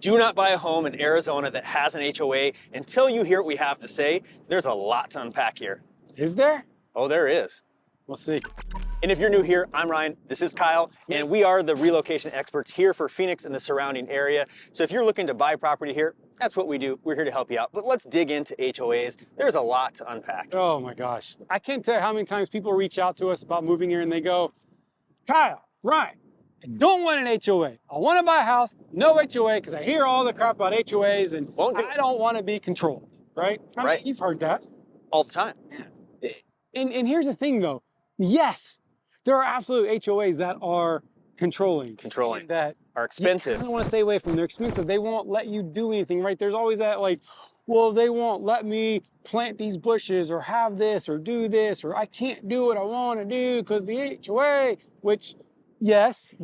Do not buy a home in Arizona that has an HOA until you hear what we have to say. There's a lot to unpack here. Is there? Oh, there is. We'll see. And if you're new here, I'm Ryan, this is Kyle, and we are the relocation experts here for Phoenix and the surrounding area. So if you're looking to buy property here, that's what we do. We're here to help you out. But let's dig into HOAs. There's a lot to unpack. Oh my gosh. I can't tell you how many times people reach out to us about moving here and they go, Kyle, Ryan, I don't want an HOA. I want to buy a house, no HOA, because I hear all the crap about HOAs and I don't want to be controlled, right? I mean, you've heard that. All the time. Yeah. And here's the thing though. Yes, there are absolute HOAs that are controlling. That are expensive. You don't want to stay away from. They're expensive. They won't let you do anything, right? There's always that like, well, they won't let me plant these bushes or have this or do this, or I can't do what I want to do because the HOA, which, yes,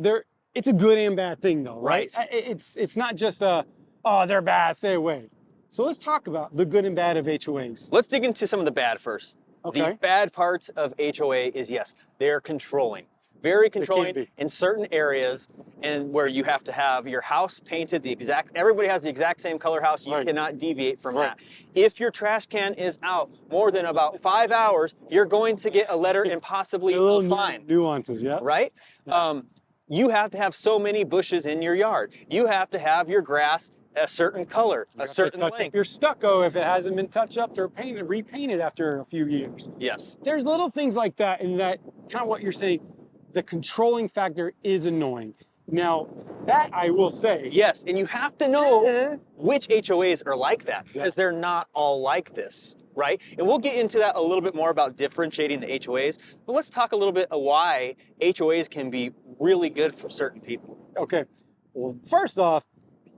it's a good and bad thing though, right? It's not just oh, they're bad, stay away. So let's talk about the good and bad of HOAs. Let's dig into some of the bad first. Okay. The bad parts of HOA is, yes, they're controlling. Very controlling in certain areas, and where you have to have your house painted everybody has the exact same color house. You cannot deviate from that. If your trash can is out more than about 5 hours, you're going to get a letter and possibly a fine. Nuances, yeah. Right? Yeah. You have to have so many bushes in your yard. You have to have your grass a certain color, a certain length. Your stucco if it hasn't been touched up or repainted after a few years. Yes. There's little things like that, and that kind of what you're saying, the controlling factor is annoying. Now, that I will say. Yes, and you have to know which HOAs are like that, because they're not all like this, right? And we'll get into that a little bit more about differentiating the HOAs, but let's talk a little bit of why HOAs can be really good for certain people. Okay. Well, first off,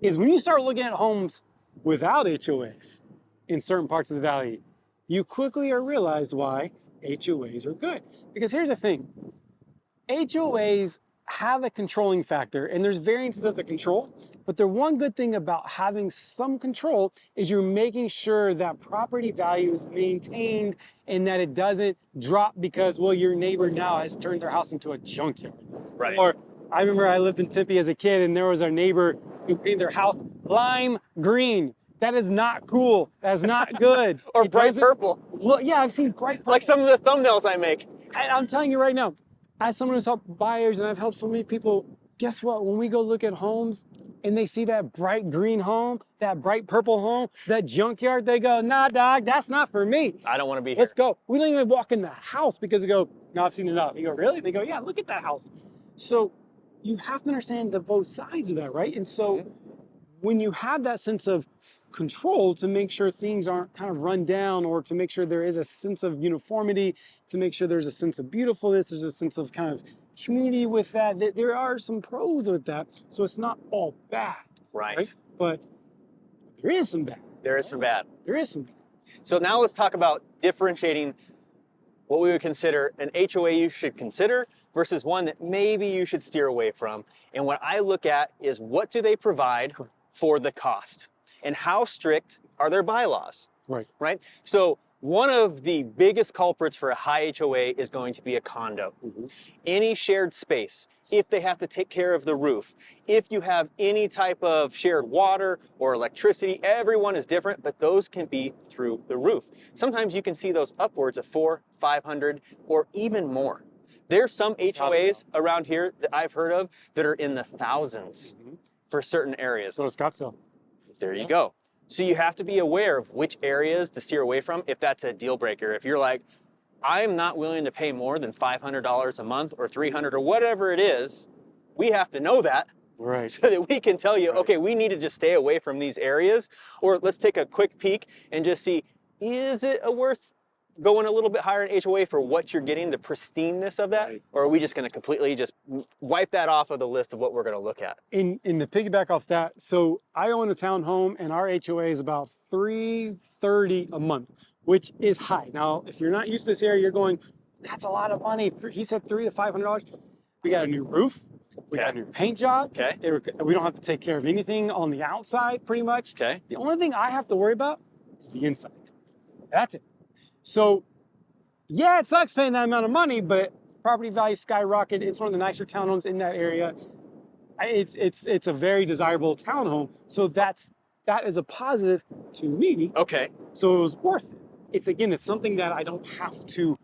is when you start looking at homes without HOAs in certain parts of the valley, you quickly are realized why HOAs are good. Because here's the thing, HOAs have a controlling factor, and there's variances of the control, but the one good thing about having some control is you're making sure that property value is maintained and that it doesn't drop because, well, your neighbor now has turned their house into a junkyard. Right. Or I remember I lived in Tempe as a kid, and there was our neighbor who painted their house lime green. That is not cool. That's not good. Or bright purple. Well, yeah, I've seen bright purple. Like some of the thumbnails I make. And I'm telling you right now, as someone who's helped buyers and I've helped so many people, guess what? When we go look at homes and they see that bright green home, that bright purple home, that junkyard, they go, nah, dog, that's not for me. I don't want to be here. Let's go. We don't even walk in the house because they go, no, I've seen enough. You go, really? They go, yeah, look at that house. So you have to understand the both sides of that, right? And so when you have that sense of control to make sure things aren't kind of run down, or to make sure there is a sense of uniformity, to make sure there's a sense of beautifulness, there's a sense of kind of community with that, there are some pros with that. So it's not all bad. Right. But there is some bad. There is some bad. There is some bad. So now let's talk about differentiating what we would consider an HOA you should consider versus one that maybe you should steer away from. And what I look at is, what do they provide for the cost? And how strict are their bylaws? Right? So one of the biggest culprits for a high HOA is going to be a condo. Any shared space, if they have to take care of the roof, if you have any type of shared water or electricity, everyone is different, but those can be through the roof. Sometimes you can see those upwards of $400, $500, or even more. There's some HOAs around here that I've heard of that are in the thousands for certain areas. So does Scottsdale. There you go. So you have to be aware of which areas to steer away from if that's a deal breaker. If you're like, I'm not willing to pay more than $500 a month or $300 or whatever it is, we have to know that. Right. So that we can tell you, okay, we need to just stay away from these areas, or let's take a quick peek and just see, is it worth going a little bit higher in HOA for what you're getting, the pristineness of that? Or are we just going to completely just wipe that off of the list of what we're going to look at? And to piggyback off that, so I own a townhome and our HOA is about $330 a month, which is high. Now, if you're not used to this area, you're going, that's a lot of money. He said $300 to $500. We got a new roof. We got a new paint job. We don't have to take care of anything on the outside, pretty much. The only thing I have to worry about is the inside. That's it. So, yeah, it sucks paying that amount of money, but property value skyrocketed. It's one of the nicer townhomes in that area. It's a very desirable townhome. So that is a positive to me. Okay. So it was worth it. It's something that I don't have to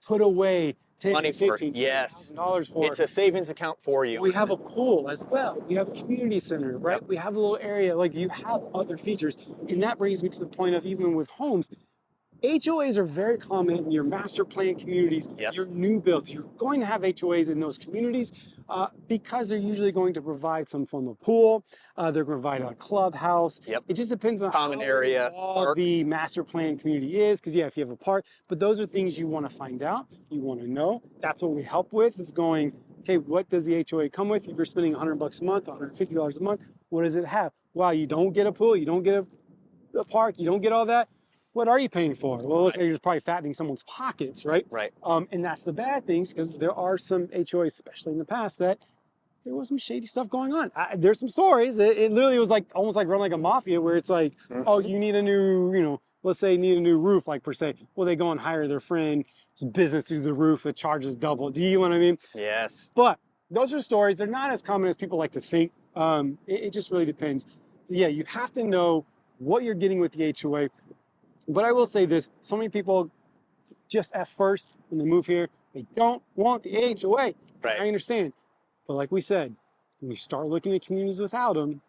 put away Money for, $10,000, yes. $15,000 for. It's a savings account for you. We have a pool as well. We have a community center, right? Yep. We have a little area, like you have other features. And that brings me to the point of even with homes, HOAs are very common in your master plan communities, Yes. your new builds. You're going to have HOAs in those communities because they're usually going to provide some form of pool. They're going to provide a clubhouse. Yep. It just depends on Common how area, involved the master plan community is. Because if you have a park, but those are things you want to find out. You want to know. That's what we help with. Is going, okay, what does the HOA come with? If you're spending $100 a month, $150 a month, what does it have? Wow, you don't get a pool, you don't get a park, you don't get all that. What are you paying for? Well, it looks like you're just probably fattening someone's pockets, right? Right. And that's the bad things, because there are some HOAs, especially in the past, that there was some shady stuff going on. There's some stories. It literally was like almost like run like a mafia, where it's like, oh, you need a new, let's say need a new roof, like per se. Well, they go and hire their friend's business to do the roof that charges double. Do you know what I mean? Yes. But those are stories. They're not as common as people like to think. It just really depends. Yeah, you have to know what you're getting with the HOA. But I will say this, so many people just at first, when they move here, they don't want the HOA. Right. I understand. But like we said, when you start looking at communities without them,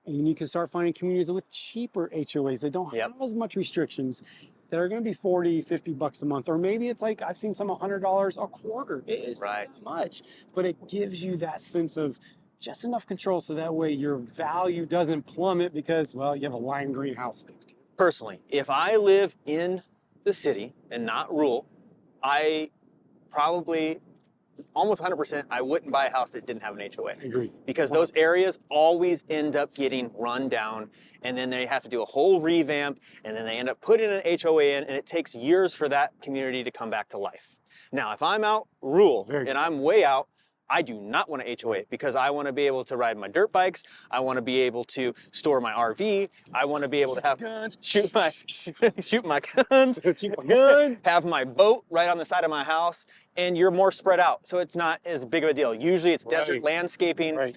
and then you can start finding communities with cheaper HOAs that don't have as much restrictions, that are going to be $40, $50 a month. Or maybe it's like, I've seen some $100 a quarter. It's not much, but it gives you that sense of just enough control so that way your value doesn't plummet because, well, you have a lime green house. Personally, if I live in the city and not rural, I probably, almost 100%, I wouldn't buy a house that didn't have an HOA. I agree. Because those areas always end up getting run down, and then they have to do a whole revamp, and then they end up putting an HOA in, and it takes years for that community to come back to life. Now, if I'm out rural and I'm way out, I do not want an HOA because I want to be able to ride my dirt bikes. I want to be able to store my RV. I want to be able to have guns, shoot my guns, have my boat right on the side of my house, and you're more spread out, so it's not as big of a deal. Usually it's desert landscaping,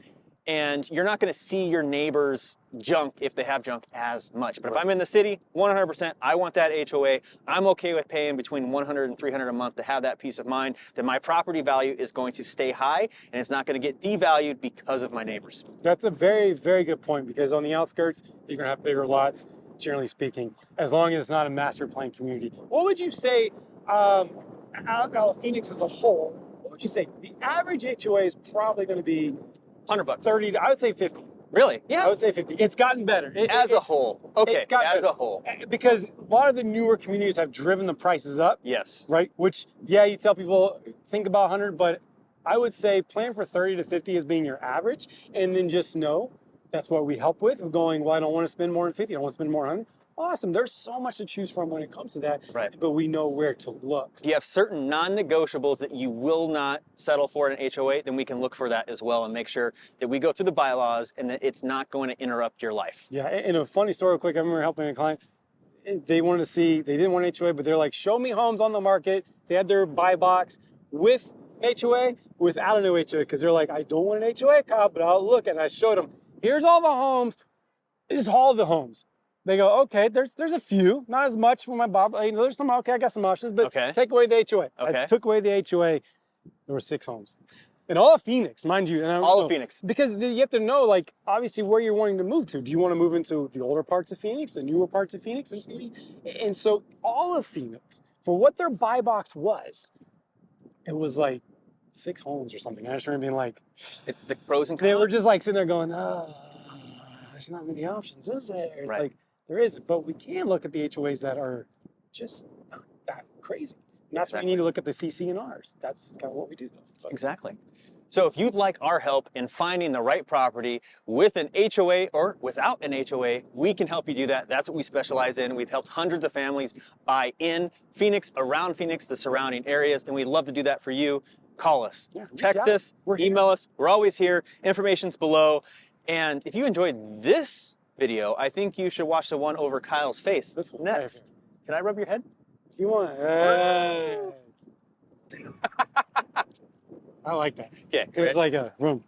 and you're not going to see your neighbors' junk if they have junk as much. But if I'm in the city, 100%, I want that HOA. I'm okay with paying between $100 and $300 a month to have that peace of mind that my property value is going to stay high and it's not going to get devalued because of my neighbors. That's a very, very good point, because on the outskirts, you're going to have bigger lots, generally speaking, as long as it's not a master plan community. What would you say, out of Phoenix as a whole, what would you say? The average HOA is probably going to be $100. 30, I would say 50. Really? Yeah. I would say 50. It's gotten better. As a whole. Okay, as a whole. Because a lot of the newer communities have driven the prices up. Yes. Right? Which, yeah, you tell people, think about 100, but I would say plan for 30 to 50 as being your average. And then just know that's what we help with, of going, well, I don't want to spend more than 50. I want to spend more than 100. Awesome. There's so much to choose from when it comes to that. Right. But we know where to look. Do you have certain non-negotiables that you will not settle for in an HOA? Then we can look for that as well and make sure that we go through the bylaws and that it's not going to interrupt your life. Yeah. And a funny story real quick. I remember helping a client. They wanted to see, they didn't want an HOA, but they're like, show me homes on the market. They had their buy box with HOA, without a new HOA, because they're like, I don't want an HOA, Kyle, but I'll look. And I showed them, here's all the homes. This is all the homes. They go, okay, there's a few, not as much for my Bob. There's some, okay, I got some options, but take away the HOA. I took away the HOA. There were 6 homes. And all of Phoenix, mind you. And all of Phoenix. Because you have to know, like, obviously where you're wanting to move to. Do you want to move into the older parts of Phoenix, the newer parts of Phoenix? And so all of Phoenix, for what their buy box was, it was like 6 homes or something. I just remember being like, it's the pros and cons. They were just like sitting there going, oh, there's not many options, is there? It's like, there isn't, but we can look at the HOAs that are just not that crazy. And that's what you need to look at the CC&Rs. That's kind of what we do. Exactly. So if you'd like our help in finding the right property with an HOA or without an HOA, we can help you do that. That's what we specialize in. We've helped hundreds of families buy in Phoenix, around Phoenix, the surrounding areas, and we'd love to do that for you. Call us, text us, email us. We're always here. Information's below. And if you enjoyed this video, I think you should watch the one over Kyle's face next. Can I rub your head? If you want. I like that. Yeah. It's like a room.